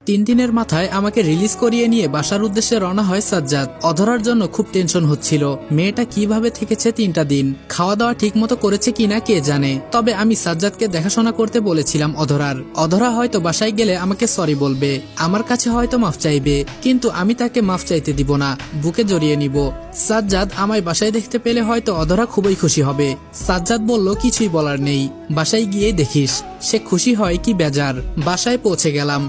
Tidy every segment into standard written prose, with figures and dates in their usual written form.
3 দিনের মাথায় আমাকে রিলিজ করিয়ে নিয়ে বাসার উদ্দেশ্যে রওনা হয় সাজ্জাদ। অধরার জন্য খুব টেনশন হচ্ছিল, মেয়েটা কিভাবে থেকেছে 3টা দিন, খাওয়া দাওয়া ঠিক মতো করেছে কিনা কে জানে। তবে আমি সাজ্জাদকে দেখাশোনা করতে বলেছিলাম অধরা হয়তো বাসায় গেলে আমাকে সরি বলবে, আমার কাছে হয়তো মাফ চাইবে, কিন্তু আমি তাকে মাফ চাইতে দিব না, বুকে জড়িয়ে নিব। সাজ্জাদ আমায় বাসায় দেখতে পেলে হয়তো অধরা খুবই খুশি হবে। সাজ্জাদ বলল কিছুই বলার নেই, বাসায় গিয়ে দেখিস। সে খুশি হয় কি বেজার। বাসায় পৌঁছে গেলাম,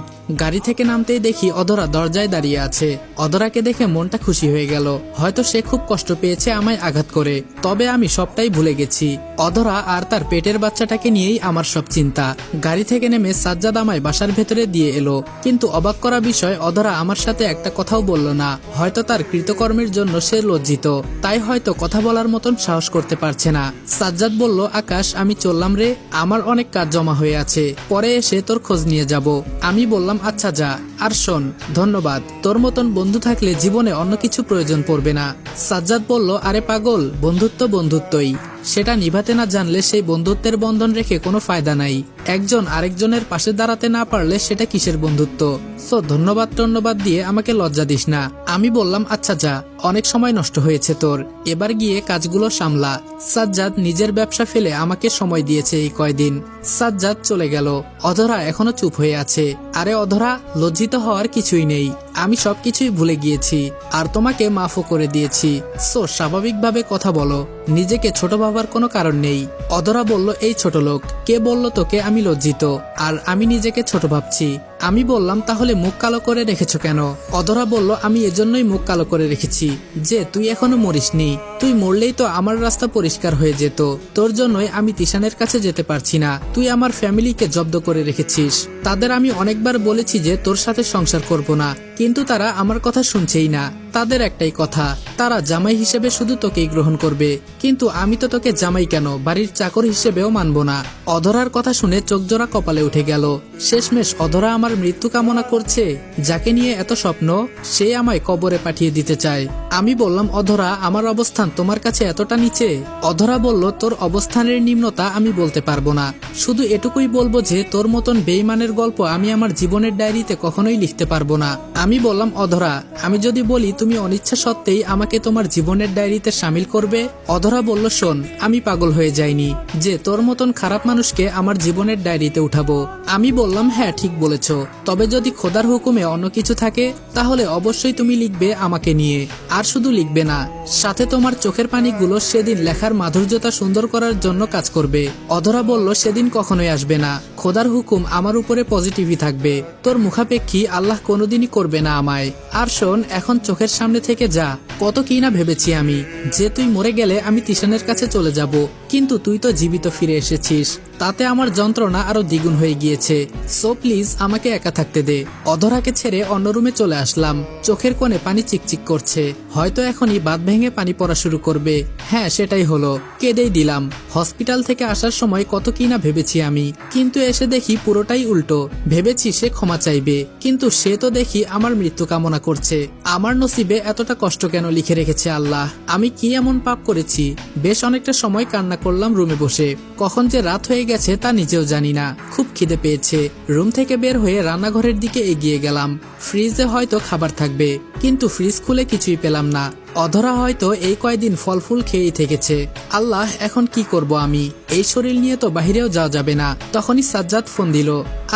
গাড়ি থেকে নামতেই দেখি অধরা দরজায় দাঁড়িয়ে আছে। অধরাকে দেখে মনটা খুশি হয়ে গেল, হয়তো সে খুব কষ্ট পেয়েছে আমায় আঘাত করে। তবে আমি সবটাই ভুলে গেছি, অধরা আর তার পেটের বাচ্চাটাকে নিয়েই আমার সব চিন্তা। গাড়ি থেকে নেমে সাজ্জাদ আমায় বাসার ভেতরে দিয়ে এলো, কিন্তু অবাক করা বিষয় অধরা আমার সাথে একটা কথাও বলল না। হয়তো তার কৃতকর্মের জন্য সে লজ্জিত, তাই হয়তো কথা বলার মতন সাহস করতে পারছে না। সাজ্জাদ বলল, আকাশ আমি চললাম রে, আমার অনেক কাজ জমা হয়ে আছে, পরে এসে তোর খোঁজ নিয়ে যাব। আমি বললাম আচ্ছা যা, আর শোন ধন্যবাদ, তোর মতন বন্ধু থাকলে জীবনে অন্য কিছু প্রয়োজন পড়বে না। সাজ্জাদ বলল, আরে পাগল, বন্ধুত্ব বন্ধুত্বই, সেটা নিভাতে না জানলে সেই বন্ধুত্বের বন্ধন রেখে কোনো ফায়দা নাই। একজন আরেকজনের পাশে দাঁড়াতে না পারলে সেটা কিসের বন্ধুত্ব। সো ধন্যবাদ দিয়ে আমাকে লজ্জা দিস না। আমি বললাম আচ্ছা যা, অনেক সময় নষ্ট হয়েছে তোর, এবার গিয়ে কাজগুলো সামলা। সাজ্জাদ নিজের ব্যবসা ফেলে আমাকে সময় দিয়েছে এই কয়দিন। সাজ্জাদ চলে গেল, অধরা এখনো চুপ হয়ে আছে। আরে অধরা, লজ্জিত হওয়ার কিছুই নেই, আমি সবকিছুই ভুলে গিয়েছি আর তোমাকে মাফও করে দিয়েছি। সো স্বাভাবিকভাবে কথা বলো, নিজেকে ছোট ভাবার কোনো কারণ নেই। অধরা বলল, এই ছোট লোক, কে বলল তোকে আমি লজ্জিত আর আমি নিজেকে ছোট ভাবছি? আমি বললাম তাহলে মুখ কালো করে রেখেছো কেন? অধরা বলল, আমি এজন্যই মুখ কালো করে রেখেছি যে তুই এখনো মরিসনি, তুই মরলেই তো আমার রাস্তা পরিষ্কার হয়ে যেত। তোর জন্যই আমি তিশানের কাছে যেতে পারছি না। তুই আমার ফ্যামিলিকে জব্দ করে রেখেছিস, তাদের আমি অনেকবার বলেছি যে তোর সাথে সংসার করব না, কিন্তু তারা আমার কথা শুনছেই না। তাদের একটাই কথা, তারা জামাই হিসেবে শুধু তোকেই গ্রহণ করবে, কিন্তু আমি তো তোকে জামাই কেন বাড়ির চাকর হিসেবেও মানব না। অধরার কথা শুনে চোখজোড়া কপালে উঠে গেল। শেষমেশ অধরা আমার মৃত্যু কামনা করছে। যাকে নিয়ে এত স্বপ্ন, সে আমায় কবরে পাঠিয়ে দিতে চায়। আমি বললাম, অধরা আমার অবস্থান তোমার কাছে এতটা নিচে? অধরা বলল, তোর অবস্থানের নিম্নতা আমি বলতে পারবো না, শুধু এটুকুই বলবো যে তোর মতন বেঈমানের গল্প আমি আমার জীবনের ডায়েরিতে কখনোই লিখতে পারবো না। আমি বললাম, অধরা আমি যদি বলি তুমি অনিচ্ছা সত্ত্বেই আমাকে তোমার জীবনের ডায়েরিতে সামিল করবে? অধরা বলল, শোন, আমি পাগল হয়ে যাইনি যে তোর মতন খারাপ মানুষকে আমার জীবনের ডায়েরিতে উঠাবো। আমি বললাম, হ্যাঁ ঠিক বলেছ, তবে যদি খোদার হুকুমে অন্য কিছু থাকে তাহলে অবশ্যই তুমি লিখবে আমাকে নিয়ে, আর শুধু লিখবে না, সাথে তোমার চোখের পানিগুলো সেদিন লেখার মাধুর্যতা সুন্দর করার জন্য কাজ করবে। অধরা বলল, সেদিন কখনোই আসবে না, খোদার হুকুম আমার উপরে পজিটিভই থাকবে, তোর মুখাপেক্ষী আল্লাহ কোনোদিনই করবে না আমায়। আর শোন, এখন চোখের সামনে থেকে যা। কত কি না ভেবেছি আমি যে তুই মরে গেলে আমি তিশানের কাছে চলে যাব, কিন্তু তুই তো জীবিত ফিরে এসেছিস, তাতে আমার যন্ত্রণা আরো দ্বিগুণ হয়ে গিয়েছে। সো প্লিজ আমাকে একা থাকতে দে। অধরাকে ছেড়ে অন্য রুমে চলে আসলাম। চোখের কোণে পানি চিকচিক করছে, হয়তো এখনই বাঁধ ভেঙে পানি পড়া শুরু করবে। হ্যাঁ সেটাই হলো, কেঁদেই দিলাম। হসপিটাল থেকে আসার সময় কত কি না ভেবেছি আমি, কিন্তু এসে দেখি পুরোটাই উল্টো। ভেবেছি সে ক্ষমা চাইবে, কিন্তু সে তো দেখি আমার মৃত্যু কামনা করছে। আমার নসিবে এতটা কষ্ট কেন লিখে রেখেছে আল্লাহ? আমি কি এমন পাপ করেছি? বেশ অনেকটা সময় কান্না করলাম রুমে বসে। কখন যে রাত হয়ে গেছে তা নিজেও জানি না। খুব খিদে পেয়েছে। রুম থেকে বের হয়ে রান্নাঘরের দিকে এগিয়ে গেলাম। ফ্রিজে হয়তো খাবার থাকবে, কিন্তু ফ্রিজ খুলে কিছুই পেলাম না। অধরা হয়তো এই কয়দিন ফল ফুল খেয়েই থেকেছে। আল্লাহ, এখন কি করব আমি? এই শরীর নিয়ে তো বাহিরেও যাওয়া যাবে না। তখনই সাজ্জাদ ফোন দিল,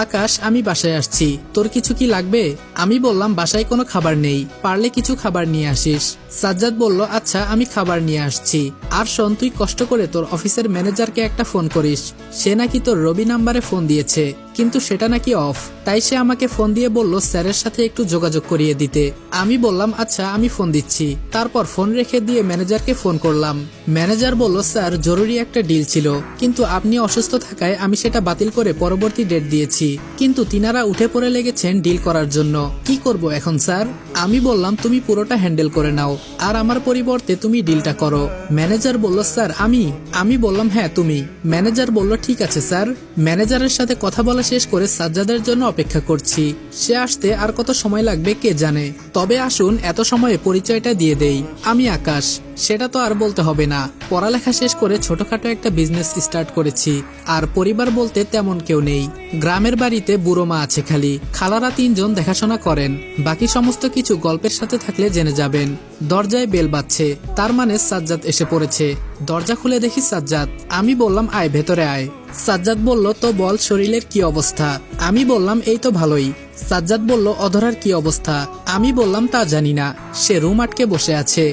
আকাশ আমি বাসায় আসছি, তোর কিছু কি লাগবে? আমি বললাম, বাসায় কোনো খাবার নেই, পারলে কিছু খাবার নিয়ে আসিস। সাজ্জাদ বলল, আচ্ছা আমি খাবার নিয়ে আসছি। আর শোন, তুই কষ্ট করে তোর অফিসের ম্যানেজারকে একটা ফোন করিস, সে নাকি তোর রবি নাম্বারে ফোন দিয়েছে, কিন্তু সেটা নাকি অফ, তাই সে আমাকে ফোন দিয়ে বলল স্যারের সাথে একটু যোগাযোগ করিয়ে দিতে। আমি বললাম, আচ্ছা আমি ফোন দিচ্ছি। তারপর ফোন রেখে দিয়ে ম্যানেজারকে ফোন করলাম। ম্যানেজার বলল, স্যার জরুরি একটা ডিল ছিল, কিন্তু আপনি অসুস্থ থাকায় আমি সেটা বাতিল করে পরবর্তী ডেট দিয়েছি, কিন্তু তিনারা উঠে পড়ে লেগেছেন ডিল করার জন্য। কি করব এখন স্যার? আমি বললাম, তুমি পুরোটা হ্যান্ডেল করে নাও, আর আমার পরিবর্তে তুমি ডিলটা করো। ম্যানেজার বলল, স্যার আমি বললাম, হ্যাঁ তুমি। ম্যানেজার বলল, ঠিক আছে স্যার। ম্যানেজারের সাথে কথা বলা শেষ করে সাজ্জাদের জন্য অপেক্ষা করছি। সে আসতে আর কত সময় লাগবে কে জানে। তবে আসুন এত সময়ে পরিচয়টা দিয়ে দেই, আমি আকাশ। সেটা তো আর বলতে হবে না। পড়ালেখা শেষ করে ছোটখাটো একটা বিজনেস স্টার্ট করেছি। আর পরিবার বলতে তেমন কেউ নেই। গ্রামের বাড়িতে বুড়ো মা আছে খালি, খালারা 3 জন দেখাশোনা করেন। বাকি সমস্ত কিছু গল্পের সাথে থাকলে জেনে যাবেন। দরজায় বেল বাজছে, তার মানে সাজ্জাদ এসে পড়েছে। দরজা খুলে দেখি সাজ্জাদ। আমি বললাম আয় ভেতরে আয়। সাজ্জাদ বলল তো বল শরীরের কি অবস্থা। আমি বললাম এই তো ভালোই। সাজ্জাদ বলল অধরার কি অবস্থা। আমি বললাম তা জানি না, সে রুম আটকে বসে আছে।